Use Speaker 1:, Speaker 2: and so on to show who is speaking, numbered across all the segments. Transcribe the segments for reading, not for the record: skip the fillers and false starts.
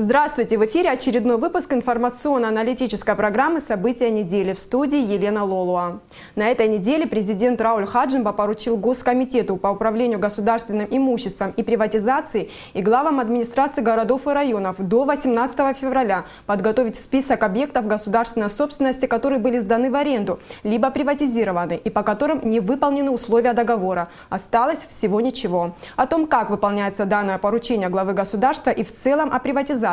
Speaker 1: Здравствуйте! В эфире очередной выпуск информационно-аналитической программы «События недели». В студии Елена Лолуа. На этой неделе президент Рауль Хаджимба поручил Госкомитету по управлению государственным имуществом и приватизации и главам администрации городов и районов до 18 февраля подготовить список объектов государственной собственности, которые были сданы в аренду, либо приватизированы и по которым не выполнены условия договора. Осталось всего ничего. О том, как выполняется данное поручение главы государства и в целом о приватизации,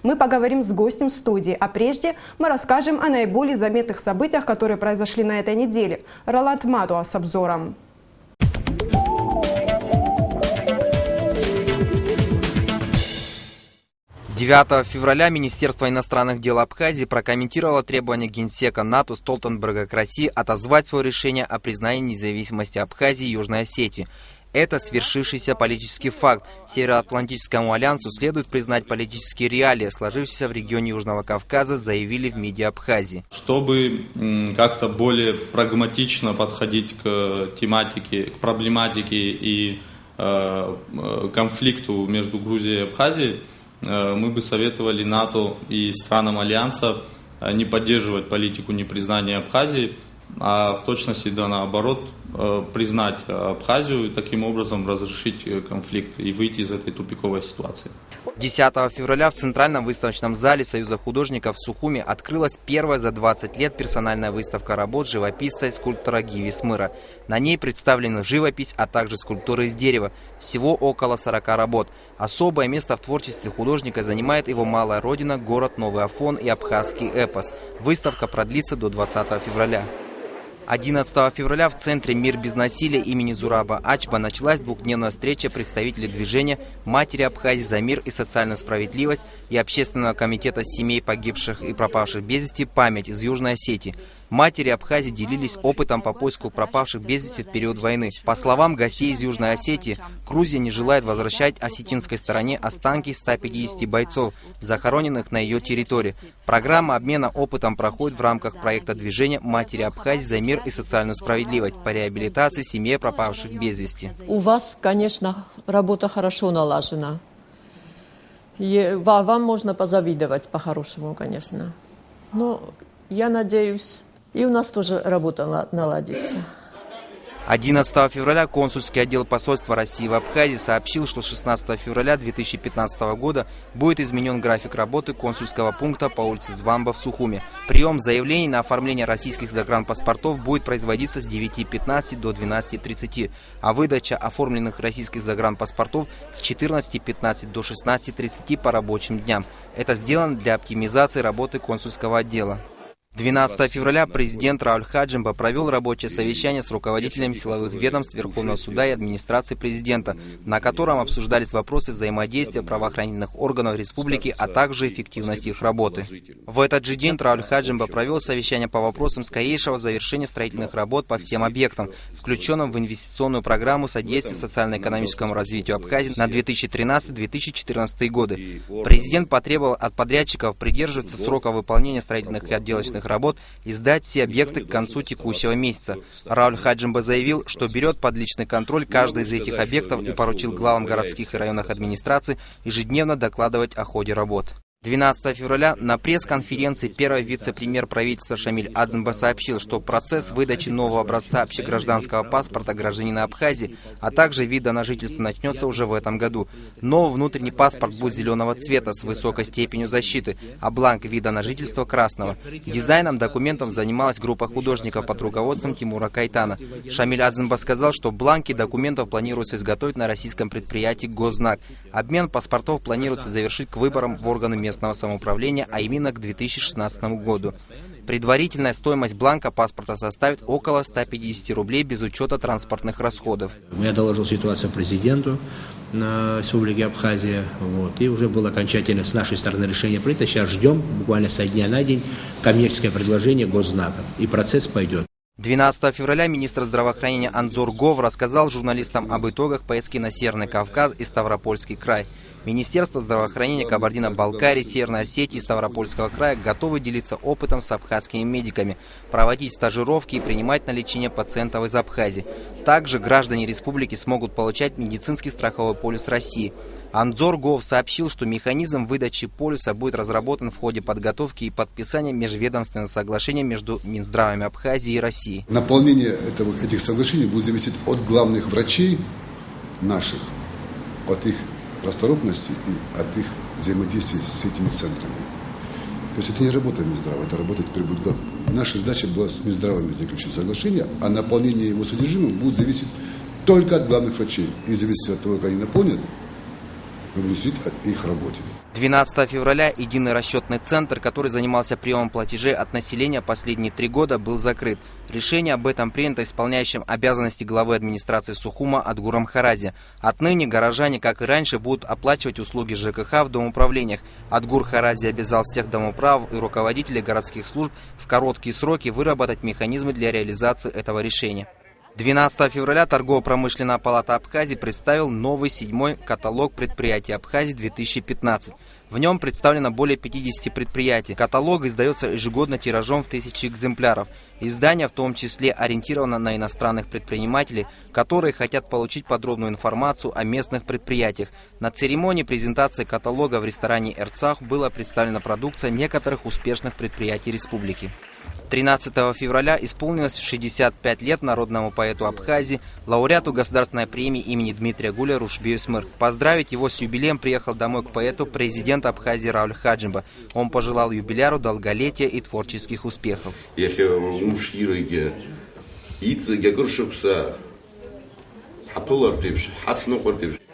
Speaker 1: мы поговорим с гостем студии, а прежде мы расскажем о наиболее заметных событиях, которые произошли на этой неделе. Роланд Матуа с обзором.
Speaker 2: 9 февраля Министерство иностранных дел Абхазии прокомментировало требования генсека НАТО Столтенберга к России отозвать свое решение о признании независимости Абхазии и Южной Осетии. Это свершившийся политический факт. Североатлантическому альянсу следует признать политические реалии, сложившиеся в регионе Южного Кавказа, заявили в МИДе Абхазии.
Speaker 3: Чтобы как-то более прагматично подходить к тематике, к проблематике и конфликту между Грузией и Абхазией, мы бы советовали НАТО и странам альянса не поддерживать политику непризнания Абхазии, а в точности да наоборот признать Абхазию и таким образом разрешить конфликт и выйти из этой тупиковой ситуации.
Speaker 2: 10 февраля в Центральном выставочном зале Союза художников в Сухуми открылась первая за 20 лет персональная выставка работ живописца и скульптора Гиви Смыра. На ней представлены живопись, а также скульптуры из дерева. Всего около 40 работ. Особое место в творчестве художника занимает его малая родина, город Новый Афон и абхазский эпос. Выставка продлится до 20 февраля. 11 февраля в Центре «Мир без насилия» имени Зураба Ачба началась двухдневная встреча представителей движения «Матери Абхазии за мир и социальную справедливость» и Общественного комитета семей погибших и пропавших без вести «Память» из Южной Осетии. Матери Абхазии делились опытом по поиску пропавших без вести в период войны. По словам гостей из Южной Осетии, Грузия не желает возвращать осетинской стороне останки 150 бойцов, захороненных на ее территории. Программа обмена опытом проходит в рамках проекта движения «Матери Абхазии за мир и социальную справедливость» по реабилитации семей пропавших без вести.
Speaker 4: У вас, конечно, работа хорошо налажена. Вам можно позавидовать по-хорошему, конечно. Но я надеюсь, и у нас тоже работа наладится.
Speaker 2: 11 февраля консульский отдел посольства России в Абхазии сообщил, что с 16 февраля 2015 года будет изменен график работы консульского пункта по улице Звамба в Сухуми. Прием заявлений на оформление российских загранпаспортов будет производиться с 9:15 до 12:30, а выдача оформленных российских загранпаспортов с 14:15 до 16:30 по рабочим дням. Это сделано для оптимизации работы консульского отдела. 12 февраля президент Рауль Хаджимба провел рабочее совещание с руководителями силовых ведомств Верховного суда и администрации президента, на котором обсуждались вопросы взаимодействия правоохранительных органов республики, а также эффективности их работы. В этот же день Рауль Хаджимба провел совещание по вопросам скорейшего завершения строительных работ по всем объектам, включенным в инвестиционную программу содействия социально-экономическому развитию Абхазии на 2013-2014 годы. Президент потребовал от подрядчиков придерживаться срока выполнения строительных и отделочных работ и сдать все объекты к концу текущего месяца. Рауль Хаджимба заявил, что берет под личный контроль каждый из этих объектов и поручил главам городских и районных администраций ежедневно докладывать о ходе работ. 12 февраля на пресс-конференции первый вице-премьер правительства Шамиль Адзымба сообщил, что процесс выдачи нового образца общегражданского паспорта гражданина Абхазии, а также вида на жительство начнется уже в этом году. Новый внутренний паспорт будет зеленого цвета с высокой степенью защиты, а бланк вида на жительство красного. Дизайном документов занималась группа художников под руководством Тимура Кайтана. Шамиль Адзымба сказал, что бланки документов планируется изготовить на российском предприятии «Гознак». Обмен паспортов планируется завершить к выборам в органы местного самоуправления, а именно к 2016 году. Предварительная стоимость бланка паспорта составит около 150 рублей без учета транспортных расходов.
Speaker 5: Я доложил ситуацию президенту Республики Абхазия, и уже было окончательно с нашей стороны решение принято. Сейчас ждем буквально со дня на день коммерческое предложение Госзнака, и процесс пойдет.
Speaker 2: 12 февраля министр здравоохранения Анзор Гов рассказал журналистам об итогах поездки на Северный Кавказ и Ставропольский край. Министерство здравоохранения Кабардино-Балкарии, Северной Осетии и Ставропольского края готовы делиться опытом с абхазскими медиками, проводить стажировки и принимать на лечение пациентов из Абхазии. Также граждане республики смогут получать медицинский страховой полис России. Анзор.gov сообщил, что механизм выдачи полюса будет разработан в ходе подготовки и подписания межведомственного соглашения между Минздравами Абхазии и России.
Speaker 6: Наполнение этих соглашений будет зависеть от главных врачей наших, от их расторопности и от их взаимодействия с этими центрами. То есть это не работа Минздрава, это работа теперь будет. Наша задача была с Минздравами заключить соглашение, а наполнение его содержимым будет зависеть только от главных врачей. И зависит от того, как они наполнят, мы будем судить о их работе.
Speaker 2: 12 февраля единый расчетный центр, который занимался приемом платежей от населения последние 3 года, был закрыт. Решение об этом принято исполняющим обязанности главы администрации Сухума Адгуром Харази. Отныне горожане, как и раньше, будут оплачивать услуги ЖКХ в домоуправлениях. Адгур Харази обязал всех домоуправов и руководителей городских служб в короткие сроки выработать механизмы для реализации этого решения. 12 февраля Торгово-промышленная палата Абхазии представил новый 7-й каталог предприятий Абхазии 2015. В нем представлено более 50 предприятий. Каталог издается ежегодно тиражом в 1000 экземпляров. Издание в том числе ориентировано на иностранных предпринимателей, которые хотят получить подробную информацию о местных предприятиях. На церемонии презентации каталога в ресторане «Эрцах» была представлена продукция некоторых успешных предприятий республики. 13 февраля исполнилось 65 лет народному поэту Абхазии, лауреату государственной премии имени Дмитрия Гуля Рушбиусмыр. Поздравить его с юбилеем приехал домой к поэту президент Абхазии Рауль Хаджимба. Он пожелал юбиляру долголетия и творческих успехов.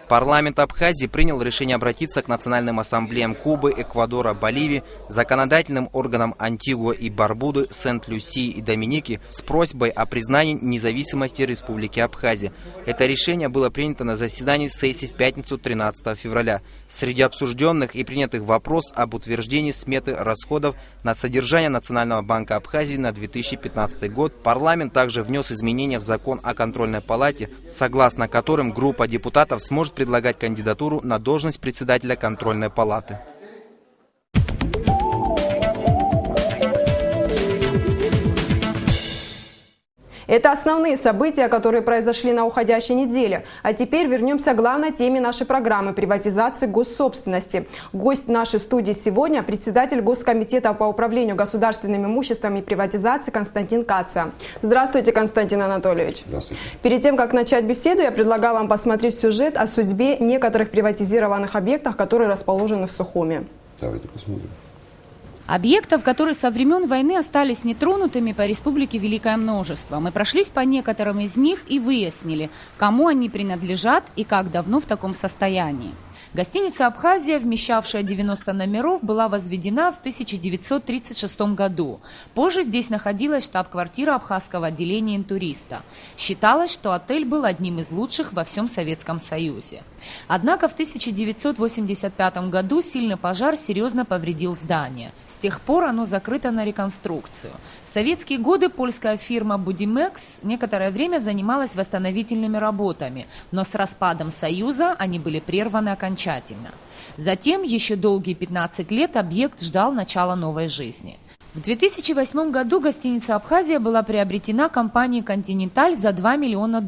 Speaker 2: Парламент Абхазии принял решение обратиться к национальным ассамблеям Кубы, Эквадора, Боливии, законодательным органам Антигуа и Барбуды, Сент-Люсии и Доминики с просьбой о признании независимости Республики Абхазия. Это решение было принято на заседании сессии в пятницу 13 февраля. Среди обсужденных и принятых вопрос об утверждении сметы расходов на содержание Национального банка Абхазии на 2015 год. Парламент также внес изменения в закон о контрольной палате, согласно которым группа депутатов сможет предлагать кандидатуру на должность председателя контрольной палаты.
Speaker 1: Это основные события, которые произошли на уходящей неделе. А теперь вернемся к главной теме нашей программы – приватизации госсобственности. Гость нашей студии сегодня – председатель Госкомитета по управлению государственным имуществом и приватизации Константин Каца. Здравствуйте, Константин Анатольевич.
Speaker 7: Здравствуйте.
Speaker 1: Перед тем, как начать беседу, я предлагаю вам посмотреть сюжет о судьбе некоторых приватизированных объектов, которые расположены в Сухуме.
Speaker 7: Давайте посмотрим.
Speaker 8: Объектов, которые со времен войны остались нетронутыми, по республике великое множество. Мы прошлись по некоторым из них и выяснили, кому они принадлежат и как давно в таком состоянии. Гостиница «Абхазия», вмещавшая 90 номеров, была возведена в 1936 году. Позже здесь находилась штаб-квартира абхазского отделения «Интуриста». Считалось, что отель был одним из лучших во всем Советском Союзе. Однако в 1985 году сильный пожар серьезно повредил здание. С тех пор оно закрыто на реконструкцию. В советские годы польская фирма «Будимекс» некоторое время занималась восстановительными работами, но с распадом Союза они были прерваны окончательно. Затем еще долгие 15 лет объект ждал начала новой жизни. В 2008 году гостиница «Абхазия» была приобретена компанией «Континенталь» за $2 миллиона.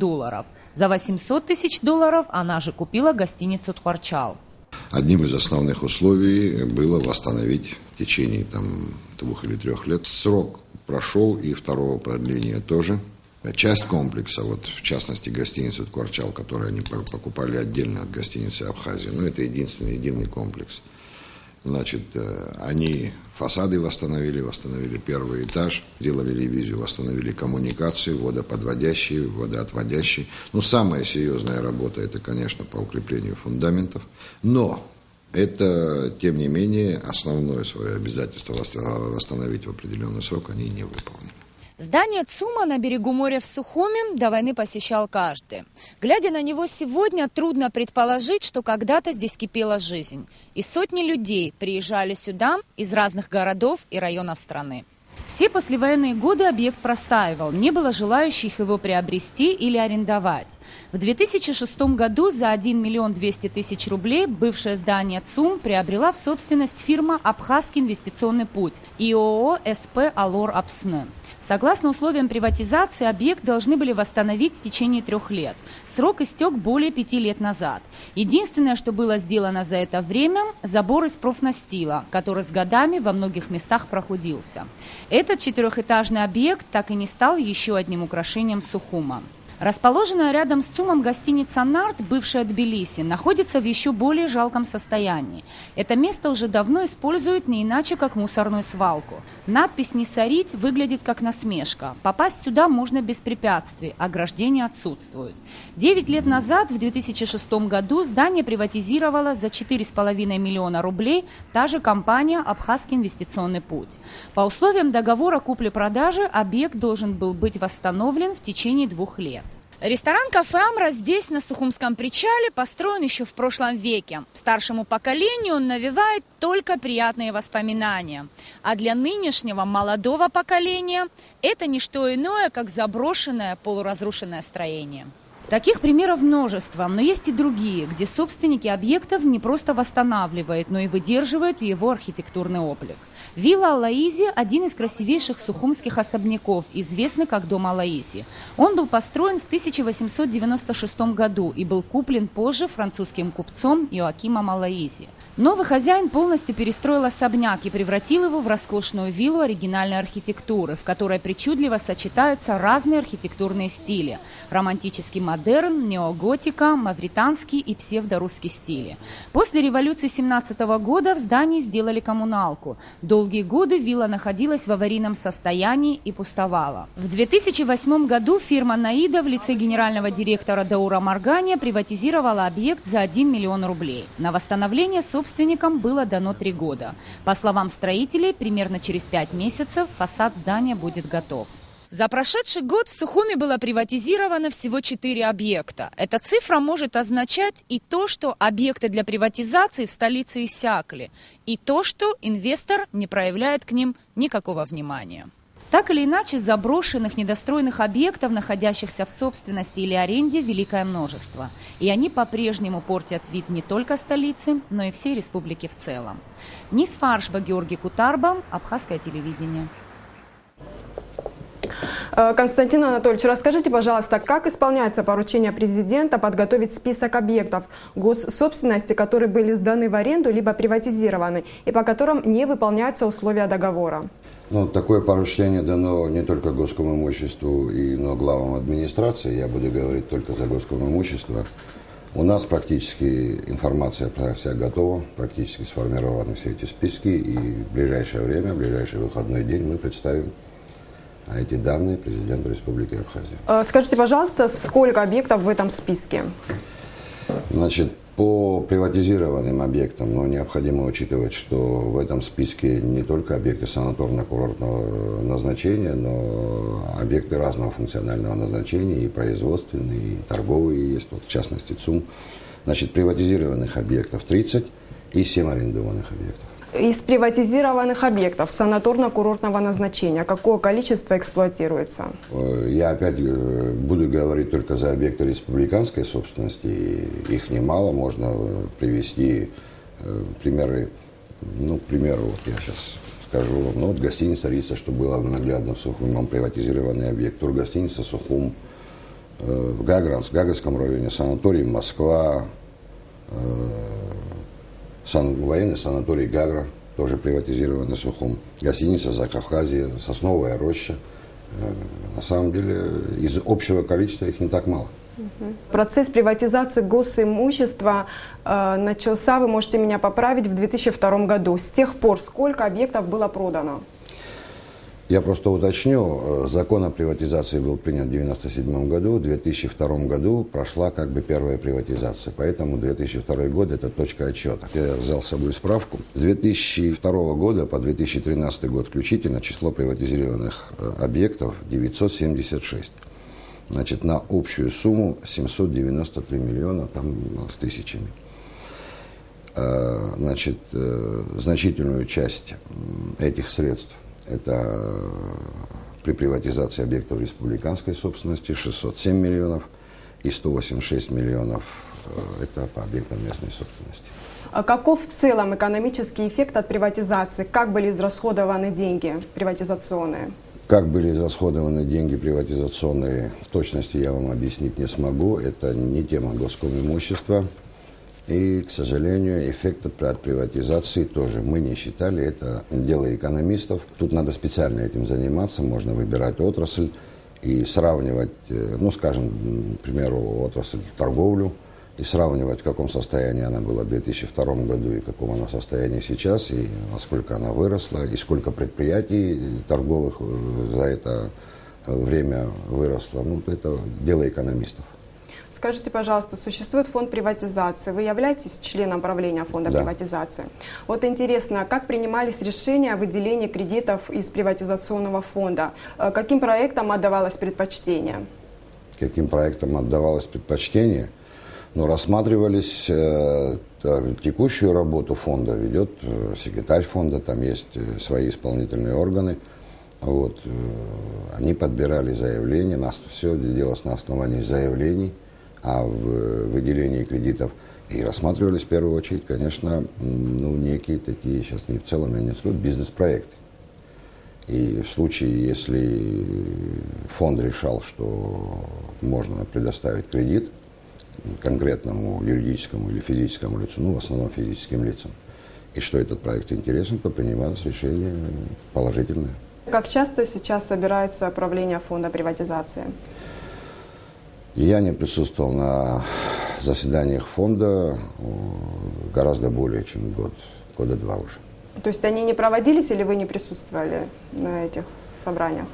Speaker 8: За $800 тысяч она же купила гостиницу «Тхуарчал».
Speaker 7: Одним из основных условий было восстановить в течение 2 или 3 лет. Срок прошел, и второго продления тоже. Часть комплекса, вот в частности гостиницу «Тхуарчал», которую они покупали отдельно от гостиницы «Абхазия», но это единый комплекс. Значит, они фасады восстановили первый этаж, сделали ревизию, восстановили коммуникации, водоподводящие, водоотводящие. Ну, самая серьезная работа, это, конечно, по укреплению фундаментов. Но это, тем не менее, основное свое обязательство восстановить в определенный срок они не выполнили.
Speaker 8: Здание ЦУМа на берегу моря в Сухуме до войны посещал каждый. Глядя на него сегодня, трудно предположить, что когда-то здесь кипела жизнь. И сотни людей приезжали сюда из разных городов и районов страны. Все послевоенные годы объект простаивал, не было желающих его приобрести или арендовать. В 2006 году за 1 200 000 рублей бывшее здание ЦУМ приобрела в собственность фирма «Абхазский инвестиционный путь» и ООО «СП Алор Апсны». Согласно условиям приватизации, объект должны были восстановить в течение 3 лет. Срок истек более 5 лет назад. Единственное, что было сделано за это время – забор из профнастила, который с годами во многих местах прохудился. Этот 4-этажный объект так и не стал еще одним украшением Сухума. Расположенная рядом с ЦУМом гостиница «Нарт», бывшая Тбилиси, находится в еще более жалком состоянии. Это место уже давно используют не иначе, как мусорную свалку. Надпись «Не сорить» выглядит как насмешка. Попасть сюда можно без препятствий, ограждения отсутствуют. 9 лет назад, в 2006 году, здание приватизировала за 4,5 миллиона рублей та же компания «Абхазский инвестиционный путь». По условиям договора купли-продажи объект должен был быть восстановлен в течение 2 лет. Ресторан-кафе «Амра» здесь, на Сухумском причале, построен еще в прошлом веке. Старшему поколению он навевает только приятные воспоминания. А для нынешнего молодого поколения это не что иное, как заброшенное полуразрушенное строение. Таких примеров множество, но есть и другие, где собственники объектов не просто восстанавливают, но и выдерживают его архитектурный облик. Вилла Алаизи – один из красивейших сухумских особняков, известный как дом Алаизи. Он был построен в 1896 году и был куплен позже французским купцом Иоакимом Алаизи. Новый хозяин полностью перестроил особняк и превратил его в роскошную виллу оригинальной архитектуры, в которой причудливо сочетаются разные архитектурные стили – романтический модерн, неоготика, мавританский и псевдорусский стили. После революции 1917 года в здании сделали коммуналку. Долгие годы вилла находилась в аварийном состоянии и пустовала. В 2008 году фирма «Наида» в лице генерального директора Даура Маргания приватизировала объект за 1 миллион рублей. На восстановление собственникам было дано 3 года. По словам строителей, примерно через 5 месяцев фасад здания будет готов. За прошедший год в Сухуми было приватизировано всего 4 объекта. Эта цифра может означать и то, что объекты для приватизации в столице иссякли, и то, что инвестор не проявляет к ним никакого внимания. Так или иначе, заброшенных, недостроенных объектов, находящихся в собственности или аренде, великое множество. И они по-прежнему портят вид не только столицы, но и всей республики в целом. Нис Фаршба, Георгий Кутарба, Абхазское телевидение.
Speaker 1: Константин Анатольевич, расскажите, пожалуйста, как исполняется поручение президента подготовить список объектов госсобственности, которые были сданы в аренду либо приватизированы, и по которым не выполняются условия договора?
Speaker 7: Ну, такое поручение дано не только Госскому имуществу, но главам администрации. Я буду говорить только за Госское имущество. У нас практически информация вся готова, практически сформированы все эти списки, и в ближайшее время, в ближайший выходной день мы представим эти данные президенту Республики Абхазия.
Speaker 1: Скажите, пожалуйста, сколько объектов в этом списке?
Speaker 7: Значит, по приватизированным объектам, необходимо учитывать, что в этом списке не только объекты санаторно-курортного назначения, но объекты разного функционального назначения, и производственные, и торговые есть, в частности ЦУМ. Значит, приватизированных объектов 30 и 7 арендованных объектов.
Speaker 1: Из приватизированных объектов санаторно-курортного назначения какое количество эксплуатируется?
Speaker 7: Я опять буду говорить только за объекты республиканской собственности. Их немало. Можно привести примеры. К примеру, вот я сейчас скажу вам. Гостиница «Рица», что было наглядно в Сухуме, приватизированный объект. Тургостиница «Сухум», в Гагрском районе санаторий «Москва», военный санаторий «Гагра», тоже приватизированный Сухум, гостиница «Закавказье», «Сосновая роща». На самом деле, из общего количества их не так мало.
Speaker 1: Процесс приватизации госимущества начался, вы можете меня поправить, в 2002 году. С тех пор сколько объектов было продано?
Speaker 7: Я просто уточню, закон о приватизации был принят в 1997 году, в 2002 году прошла первая приватизация, поэтому 2002 год – это точка отсчета. Я взял с собой справку. С 2002 года по 2013 год включительно число приватизированных объектов 976. Значит, на общую сумму 793 миллиона с тысячами. Значит, значительную часть этих средств это при приватизации объектов республиканской собственности 607 миллионов и 186 миллионов это по объектам местной собственности.
Speaker 1: А каков в целом экономический эффект от приватизации? Как были израсходованы деньги приватизационные?
Speaker 7: Как были израсходованы деньги приватизационные, в точности я вам объяснить не смогу. Это не тема Госкомимущества. И, к сожалению, эффекта от приватизации тоже мы не считали. Это дело экономистов. Тут надо специально этим заниматься. Можно выбирать отрасль и сравнивать, ну, скажем, к примеру, отрасль торговлю, и сравнивать, в каком состоянии она была в 2002 году и в каком она состоянии сейчас, и насколько она выросла, и сколько предприятий торговых за это время выросло. Ну, это дело экономистов.
Speaker 1: Скажите, пожалуйста, существует фонд приватизации. Вы являетесь членом правления фонда приватизации? Вот интересно, как принимались решения о выделении кредитов из приватизационного фонда? Каким проектам отдавалось предпочтение?
Speaker 7: Каким проектам отдавалось предпочтение? Но рассматривались текущую работу фонда, ведет секретарь фонда, там есть свои исполнительные органы. Вот, они подбирали заявления, все делалось на основании заявлений о выделении кредитов. И рассматривались в первую очередь, конечно, ну, некие такие, сейчас не в целом, я не скажу, бизнес-проекты. И в случае, если фонд решал, что можно предоставить кредит конкретному юридическому или физическому лицу, ну, в основном физическим лицам, и что этот проект интересен, то принималось решение положительное.
Speaker 1: Как часто сейчас собирается правление фонда приватизации?
Speaker 7: Я не присутствовал на заседаниях фонда гораздо более чем года два уже.
Speaker 1: То есть они не проводились или вы не присутствовали на этих собраниях?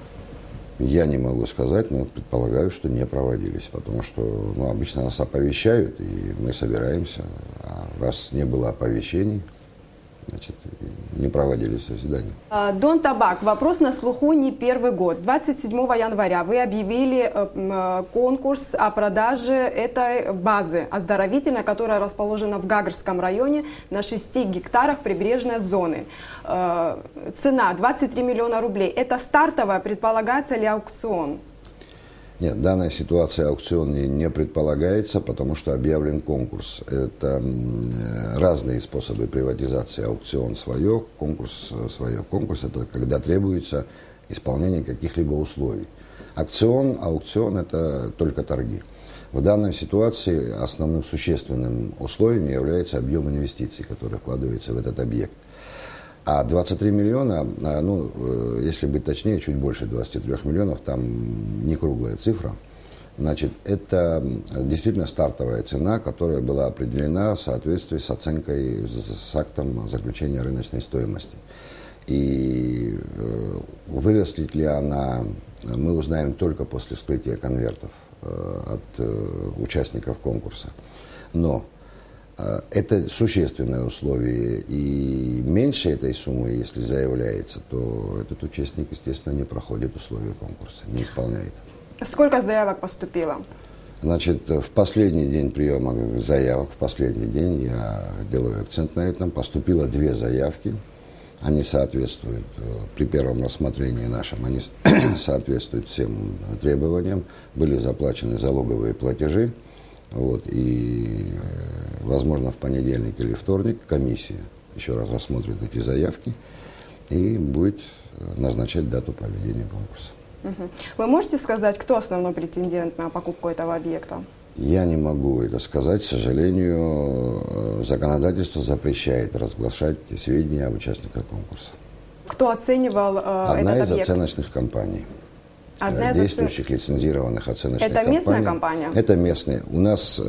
Speaker 7: Я не могу сказать, но предполагаю, что не проводились, потому что обычно нас оповещают, и мы собираемся. А раз не было оповещений, значит, не проводились заседания.
Speaker 1: Дон Табак, вопрос на слуху не первый год. 27 января вы объявили конкурс о продаже этой базы оздоровительной, которая расположена в Гагарском районе на 6 гектарах прибрежной зоны. Цена 23 миллиона рублей. Это стартовая, предполагается ли аукцион?
Speaker 7: Нет, в данной ситуации аукцион не предполагается, потому что объявлен конкурс. Это разные способы приватизации. Аукцион свое, конкурс свое. Конкурс – это когда требуется исполнение каких-либо условий. Аукцион – это только торги. В данной ситуации основным существенным условием является объем инвестиций, который вкладывается в этот объект. А 23 миллиона, ну, если быть точнее, чуть больше 23 миллионов, там не круглая цифра. Значит, это действительно стартовая цена, которая была определена в соответствии с оценкой, с актом заключения рыночной стоимости. И вырастет ли она, мы узнаем только после вскрытия конвертов от участников конкурса. Но это существенное условие, и меньше этой суммы, если заявляется, то этот участник, естественно, не проходит условия конкурса, не исполняет.
Speaker 1: Сколько заявок поступило?
Speaker 7: Значит, в последний день приема заявок, в последний день, я делаю акцент на этом, поступило 2 заявки. Они соответствуют, при первом рассмотрении нашем, они соответствуют всем требованиям, были заплачены залоговые платежи. Вот, и, возможно, в понедельник или вторник комиссия еще раз рассмотрит эти заявки и будет назначать дату проведения конкурса.
Speaker 1: Вы можете сказать, кто основной претендент на покупку этого объекта?
Speaker 7: Я не могу это сказать. К сожалению, законодательство запрещает разглашать сведения об участниках конкурса.
Speaker 1: Кто оценивал этот объект?
Speaker 7: Одна из оценочных компаний. Действующих лицензированных оценочных компаний.
Speaker 1: Это местная компания?
Speaker 7: Это местные. У нас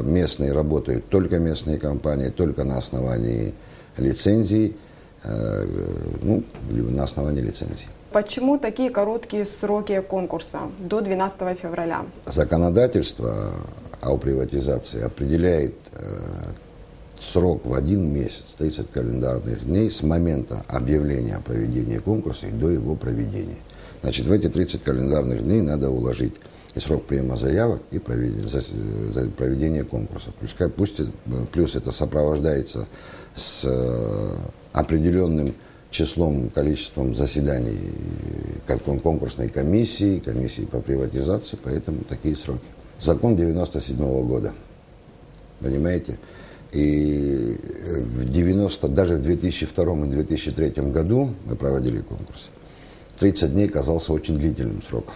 Speaker 7: местные работают, только местные компании, только на основании лицензий, на основании лицензий.
Speaker 1: Почему такие короткие сроки конкурса, до 12 февраля?
Speaker 7: Законодательство о приватизации определяет срок в 1 месяц, 30 календарных дней с момента объявления о проведении конкурса и до его проведения. Значит, в эти 30 календарных дней надо уложить и срок приема заявок, и проведение конкурса. Плюс это сопровождается с определенным числом, количеством заседаний конкурсной комиссии по приватизации, поэтому такие сроки. Закон 97-го года, понимаете? И даже в 2002 и 2003 году мы проводили конкурсы. 30 дней казался очень длительным сроком.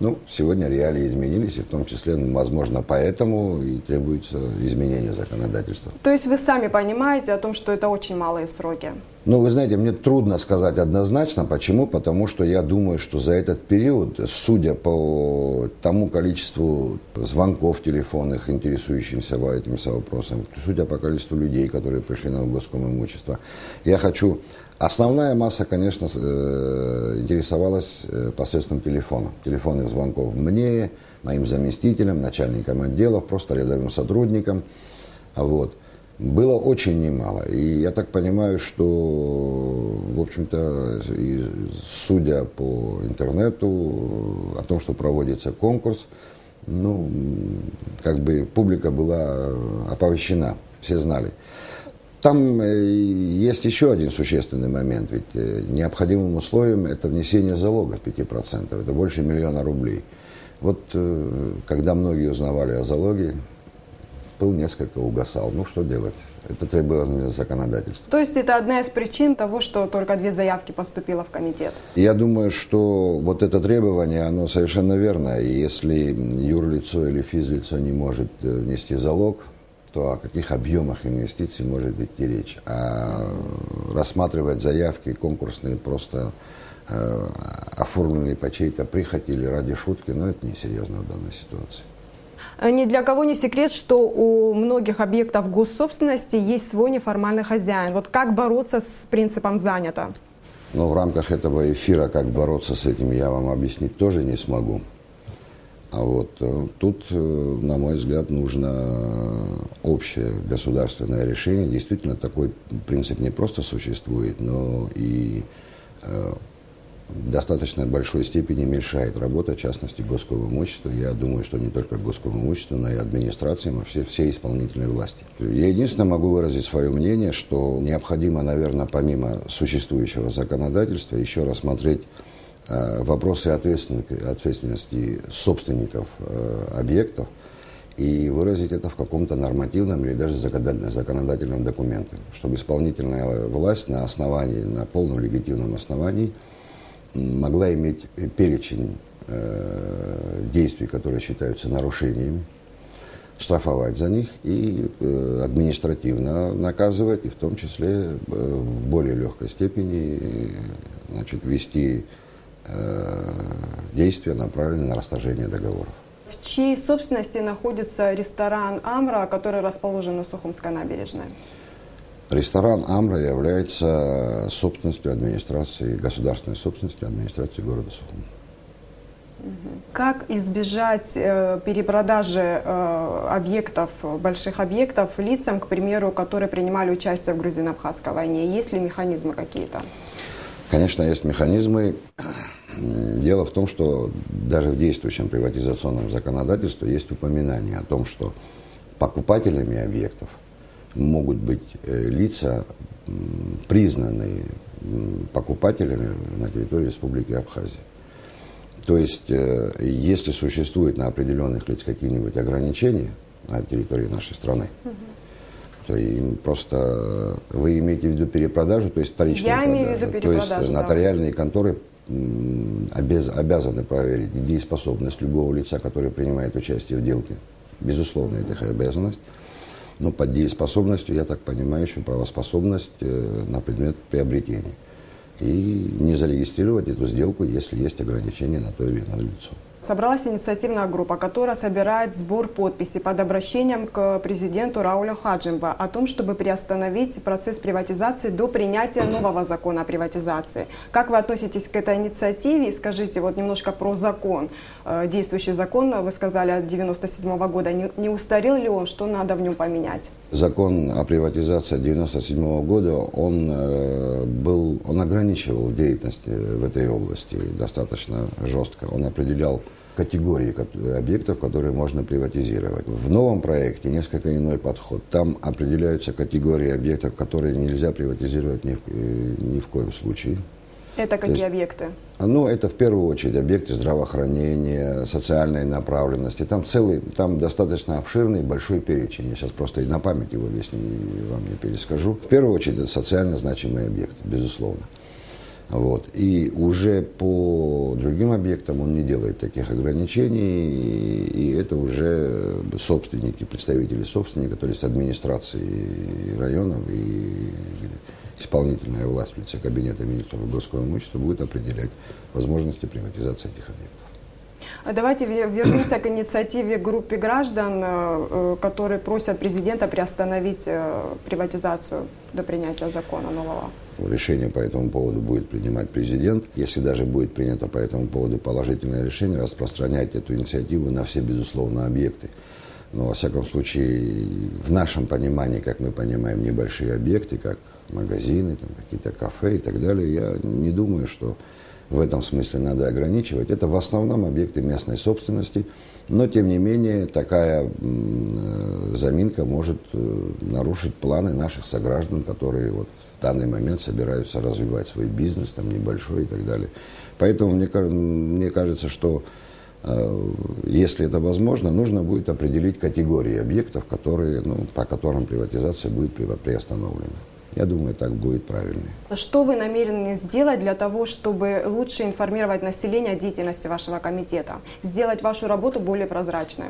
Speaker 7: Ну, сегодня реалии изменились, и в том числе, возможно, поэтому и требуется изменение законодательства.
Speaker 1: То есть вы сами понимаете о том, что это очень малые сроки?
Speaker 7: Ну, вы знаете, мне трудно сказать однозначно. Почему? Потому что я думаю, что за этот период, судя по тому количеству звонков телефонных, интересующимся этим вопросом, судя по количеству людей, которые пришли на госкомимущество, я хочу... Основная масса, конечно, интересовалась посредством телефона. Телефонных звонков мне, моим заместителям, начальникам отделов, просто рядовым сотрудникам. Вот. Было очень немало. И я так понимаю, что, в общем-то, судя по интернету, о том, что проводится конкурс, ну, как бы публика была оповещена, все знали. Там есть еще один существенный момент, ведь необходимым условием это внесение залога 5%, это больше 1 000 000 рублей. Вот когда многие узнавали о залоге, пыл несколько угасал. Ну что делать? Это требование законодательства.
Speaker 1: То есть это одна из причин того, что только 2 заявки поступило в комитет?
Speaker 7: Я думаю, что вот это требование, оно совершенно верно. И если юрлицо или физлицо не может внести залог, то о каких объемах инвестиций может идти речь? А рассматривать заявки конкурсные, просто оформленные по чьей-то прихоти или ради шутки, ну это несерьезно в данной ситуации.
Speaker 1: Ни для кого не секрет, что у многих объектов госсобственности есть свой неформальный хозяин. Вот как бороться с принципом «занято»?
Speaker 7: Но в рамках этого эфира, как бороться с этим, я вам объяснить тоже не смогу. А вот тут, на мой взгляд, нужно общее государственное решение. Действительно, такой принцип не просто существует, но и в достаточно большой степени мешает работа, в частности, госкомимущества. Я думаю, что не только госкомимущества, но и администрациям, а все исполнительные власти. Я единственное могу выразить свое мнение, что необходимо, наверное, помимо существующего законодательства, еще рассмотреть вопросы ответственности собственников объектов и выразить это в каком-то нормативном или даже законодательном документе, чтобы исполнительная власть на полном легитимном основании могла иметь перечень действий, которые считаются нарушениями, штрафовать за них и административно наказывать, и в том числе в более легкой степени ввести действия, направленные на расторжение договоров.
Speaker 1: В чьей собственности находится ресторан «Амра», который расположен на Сухумской набережной?
Speaker 7: Ресторан «Амра» является собственностью администрации, государственной собственностью администрации города Сухум.
Speaker 1: Как избежать перепродажи объектов, больших объектов лицам, к примеру, которые принимали участие в грузино-абхазской войне? Есть ли механизмы какие-то?
Speaker 7: Конечно, есть механизмы. Дело в том, что даже в действующем приватизационном законодательстве есть упоминание о том, что покупателями объектов могут быть лица, признанные покупателями на территории Республики Абхазия. То есть, если существуют на определенных лиц какие-нибудь ограничения на территории нашей страны, то им просто вы имеете в виду перепродажу, то есть вторичную продажу.
Speaker 1: Я имею в виду перепродажу.
Speaker 7: То есть нотариальные конторы обязаны проверить недееспособность любого лица, которое принимает участие в сделке. Безусловно, это их обязанность. Но под дееспособностью, я так понимаю, еще правоспособность на предмет приобретения. И не зарегистрировать эту сделку, если есть ограничения на то или иное лицо.
Speaker 1: Собралась инициативная группа, которая собирает сбор подписей под обращением к президенту Раулю Хаджимба о том, чтобы приостановить процесс приватизации до принятия нового закона о приватизации. Как вы относитесь к этой инициативе? И скажите вот немножко про закон. Действующий закон, вы сказали, от 1997 года. Не устарел ли он? Что надо в нем поменять?
Speaker 7: Закон о приватизации 1997 года, он ограничивал деятельность в этой области достаточно жестко. Он определял категории объектов, которые можно приватизировать. В новом проекте несколько иной подход. Там определяются категории объектов, которые нельзя приватизировать ни в коем случае.
Speaker 1: Это какие объекты?
Speaker 7: Ну, это в первую очередь объекты здравоохранения, социальной направленности. Там достаточно обширный большой перечень. Я сейчас просто и на память его весь вам не перескажу. В первую очередь это социально значимые объекты, безусловно. Вот. И уже по другим объектам он не делает таких ограничений, и это уже собственники, представители собственника, то есть администрации районов и исполнительная власть в лице Кабинета министров горского имущества будет определять возможности приватизации этих объектов.
Speaker 1: Давайте вернемся к инициативе группы граждан, которые просят президента приостановить приватизацию до принятия закона нового.
Speaker 7: Решение по этому поводу будет принимать президент. Если даже будет принято по этому поводу положительное решение, распространять эту инициативу на все, безусловно, объекты. Но, во всяком случае, в нашем понимании, как мы понимаем, небольшие объекты, как магазины, там, какие-то кафе и так далее, я не думаю, что в этом смысле надо ограничивать. Это в основном объекты местной собственности, но, тем не менее, такая заминка может нарушить планы наших сограждан, которые вот в данный момент собираются развивать свой бизнес, там, небольшой и так далее. Поэтому мне кажется, что если это возможно, нужно будет определить категории объектов, которые, по которым приватизация будет приостановлена. Я думаю, так будет правильно.
Speaker 1: Что вы намерены сделать для того, чтобы лучше информировать население о деятельности вашего комитета, сделать вашу работу более прозрачной?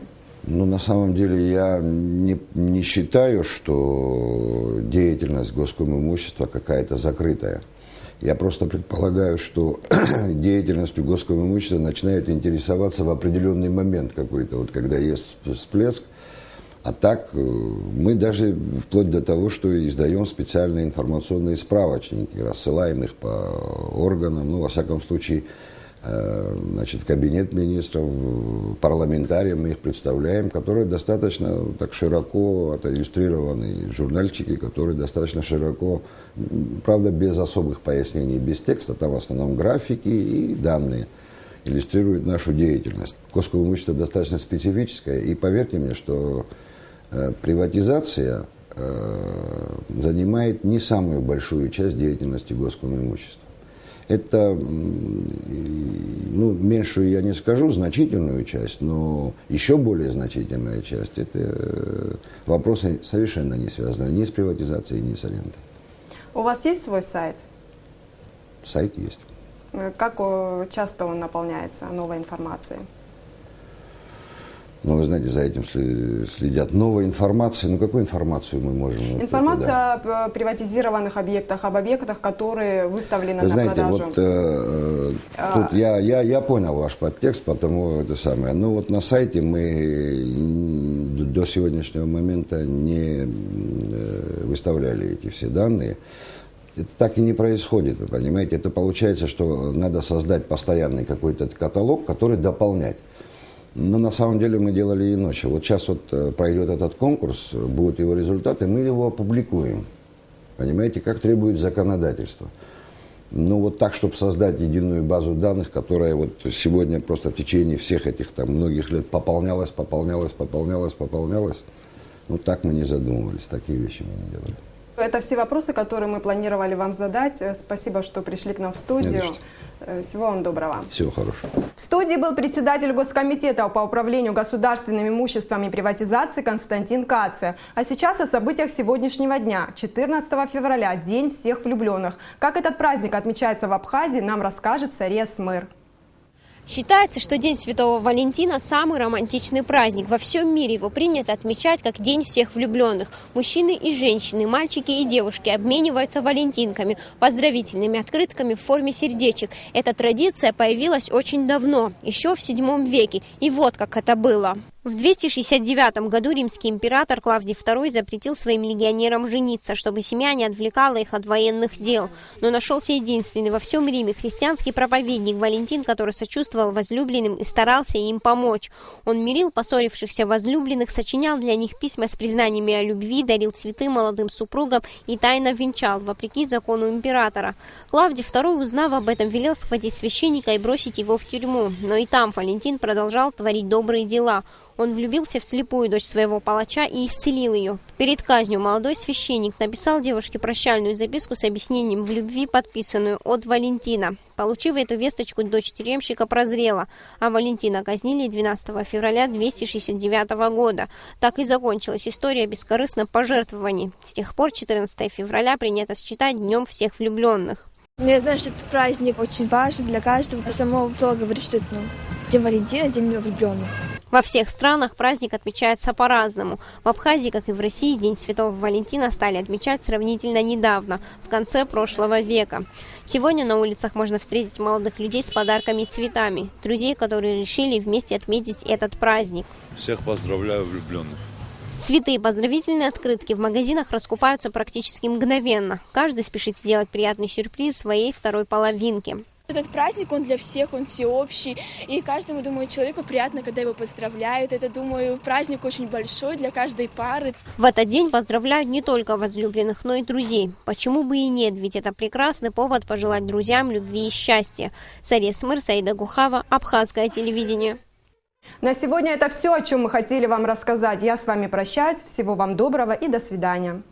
Speaker 7: На самом деле я не считаю, что деятельность Госкомимущества какая-то закрытая. Я просто предполагаю, что деятельностью Госкомимущества начинают интересоваться в определенный момент какой-то, вот когда есть всплеск. А так мы даже вплоть до того, что издаем специальные информационные справочники, рассылаем их по органам, во всяком случае, в Кабинет министров, парламентариям мы их представляем, которые достаточно так широко отиллюстрированы, журнальчики, которые достаточно широко, правда, без особых пояснений, без текста, там в основном графики и данные иллюстрируют нашу деятельность. Госкомимущество достаточно специфическое, и поверьте мне, что приватизация занимает не самую большую часть деятельности Госкомимущества. Это, меньшую я не скажу, значительную часть, но еще более значительная часть – это вопросы совершенно не связанные ни с приватизацией, ни с арендой.
Speaker 1: У вас есть свой сайт?
Speaker 7: Сайт есть.
Speaker 1: Как часто он наполняется новой информацией?
Speaker 7: Вы знаете, за этим следят. Новая информация. Какую информацию мы можем...
Speaker 1: Информация о приватизированных объектах, об объектах, которые выставлены на продажу.
Speaker 7: Тут я понял ваш подтекст, потому это самое. На сайте мы до сегодняшнего момента не выставляли эти все данные. Это так и не происходит, вы понимаете. Это получается, что надо создать постоянный какой-то каталог, который дополнять. Но на самом деле мы делали иначе. Вот сейчас пройдет этот конкурс, будут его результаты, мы его опубликуем. Понимаете, как требует законодательство. Так, чтобы создать единую базу данных, которая сегодня просто в течение всех этих многих лет пополнялась. Так мы не задумывались, такие вещи мы не делали.
Speaker 1: Это все вопросы, которые мы планировали вам задать. Спасибо, что пришли к нам в студию. Всего вам доброго.
Speaker 7: Всего хорошего.
Speaker 1: В студии был председатель Госкомитета по управлению государственным имуществом и приватизации Константин Каци. А сейчас о событиях сегодняшнего дня, 14 февраля, День всех влюбленных. Как этот праздник отмечается в Абхазии, нам расскажет Сария Смыр.
Speaker 9: Считается, что День Святого Валентина – самый романтичный праздник. Во всем мире его принято отмечать как День всех влюбленных. Мужчины и женщины, мальчики и девушки обмениваются валентинками, поздравительными открытками в форме сердечек. Эта традиция появилась очень давно, еще в VII веке. И вот как это было. В 269 году римский император Клавдий II запретил своим легионерам жениться, чтобы семья не отвлекала их от военных дел. Но нашелся единственный во всем Риме христианский проповедник Валентин, который сочувствовал возлюбленным и старался им помочь. Он мирил поссорившихся возлюбленных, сочинял для них письма с признаниями о любви, дарил цветы молодым супругам и тайно венчал, вопреки закону императора. Клавдий II, узнав об этом, велел схватить священника и бросить его в тюрьму. Но и там Валентин продолжал творить добрые дела. Он влюбился в слепую дочь своего палача и исцелил ее. Перед казнью молодой священник написал девушке прощальную записку с объяснением в любви, подписанную от Валентина. Получив эту весточку, дочь тюремщика прозрела, а Валентина казнили 12 февраля 269 года. Так и закончилась история бескорыстных пожертвований. С тех пор 14 февраля принято считать Днем всех влюбленных.
Speaker 10: Я знаю, что этот праздник очень важен для каждого. Само слово говорит, что это День Валентина, День влюбленных.
Speaker 9: Во всех странах праздник отмечается по-разному. В Абхазии, как и в России, День Святого Валентина стали отмечать сравнительно недавно, в конце прошлого века. Сегодня на улицах можно встретить молодых людей с подарками и цветами, друзей, которые решили вместе отметить этот праздник.
Speaker 11: Всех поздравляю влюбленных.
Speaker 9: Цветы и поздравительные открытки в магазинах раскупаются практически мгновенно. Каждый спешит сделать приятный сюрприз своей второй половинке.
Speaker 10: Этот праздник, он для всех, он всеобщий, и каждому, думаю, человеку приятно, когда его поздравляют. Это, думаю, праздник очень большой для каждой пары.
Speaker 9: В этот день поздравляют не только возлюбленных, но и друзей. Почему бы и нет, ведь это прекрасный повод пожелать друзьям любви и счастья. Сария Смыр, Саида Гухава, Абхазское телевидение.
Speaker 1: На сегодня это все, о чем мы хотели вам рассказать. Я с вами прощаюсь. Всего вам доброго и до свидания.